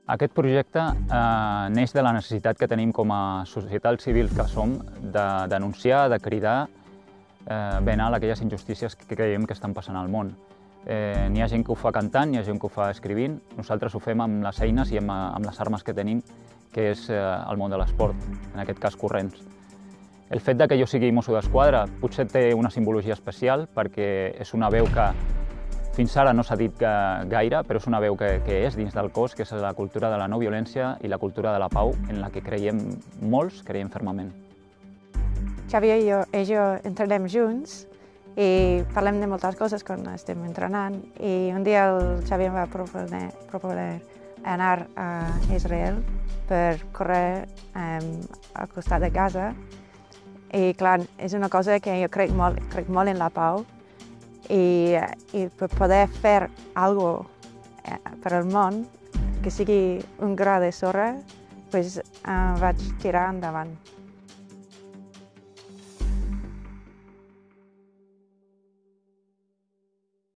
Aquest projecte neix de la necessitat que tenim com a societat civil que som de denunciar, de cridar ben alt aquelles injustícies que creiem que estan passant al món. N'hi ha gent que ho fa cantant, n'hi ha gent que ho fa escrivint. Nosaltres ho fem amb les eines i amb les armes que tenim, que és el món de l'esport, en aquest cas corrents. El fet que jo sigui mosso d'esquadra potser té una simbologia especial perquè és una veu que fins ara no s'ha dit gaire, però és una veu que és dins del cos, que és la cultura de la no violència i la cultura de la pau, en la que creiem molts, creiem fermament. Xavier i jo entrenem junts i parlem de moltes coses quan estem entrenant. I un dia el Xavier em va proposar anar a Israel per córrer al costat de Gaza. I clar, és una cosa que jo crec molt en la pau. I per poder fer alguna cosa per al món, que sigui un gra de sorra, doncs vaig tirar endavant.